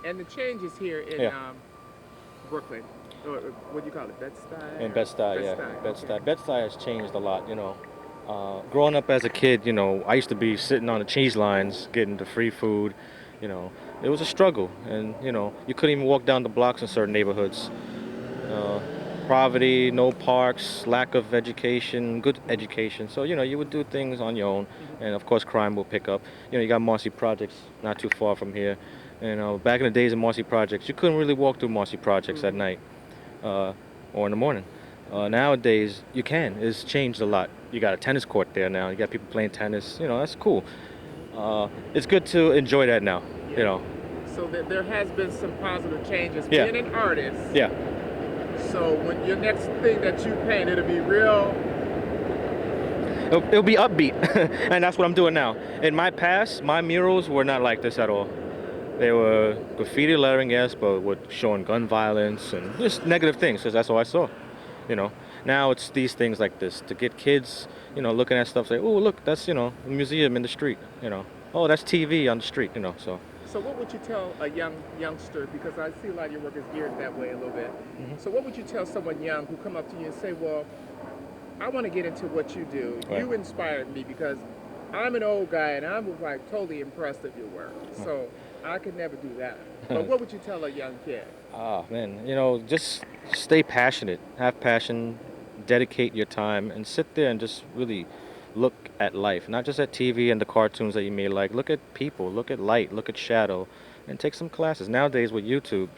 And the changes here in Yeah. Brooklyn, or what do you call it, Bed-Stuy? In Bed-Stuy, yeah, Bed-Stuy, okay. Bed-Stuy. Bed-Stuy has changed a lot, you know. Growing up as a kid, you know, I used to be sitting on the cheese lines getting the free food, you know. It was a struggle, and you know, you couldn't even walk down the blocks in certain neighborhoods. Uh, Poverty, no parks, lack of education, good education. So you know, you would do things on your own, and of course, crime will pick up. You know, you got Marcy Projects not too far from here. You know, back in the days of Marcy Projects, you couldn't really walk through Marcy Projects at night uh, or in the morning. Nowadays, you can. It's changed a lot. You got a tennis court there now. You got people playing tennis. You know, that's cool. It's good to enjoy that now. You Yeah. know. So there has been some positive changes. Yeah. Being an artist, Yeah. so when your next thing that you paint, it'll be real. It'll be upbeat, and that's what I'm doing now. In my past, my murals were not like this at all. They were graffiti lettering, yes, but with showing gun violence and just negative things, because that's all I saw. You know, now it's these things like this to get kids, you know, looking at stuff, say, oh, look, that's, you know, a museum in the street, you know. Oh, that's TV on the street, you know, so. So what would you tell a youngster, because I see a lot of your work is geared that way a little bit. So what would you tell someone young who come up to you and say, well, I want to get into what you do. Right. You inspired me because I'm an old guy and I'm like totally impressed at your work. So I could never do that. But what would you tell a young kid? Ah, man, you know, just stay passionate, have passion, dedicate your time, and sit there and just really look at life, not just at TV and the cartoons that you may like. Look at people, look at light, look at shadow, and take some classes. Nowadays with YouTube,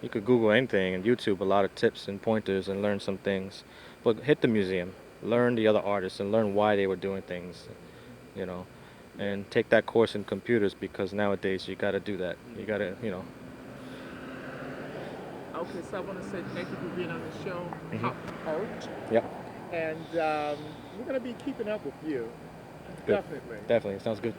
you could Google anything and YouTube a lot of tips and pointers and learn some things. But hit the museum, learn the other artists, and learn why they were doing things, you know, and take that course in computers because nowadays you got to do that. You got to, you know. Okay, so I want to say thank you for being on the show, Pop Art. Yep. And we're going to be keeping up with you. Good. Definitely. Definitely. Sounds good.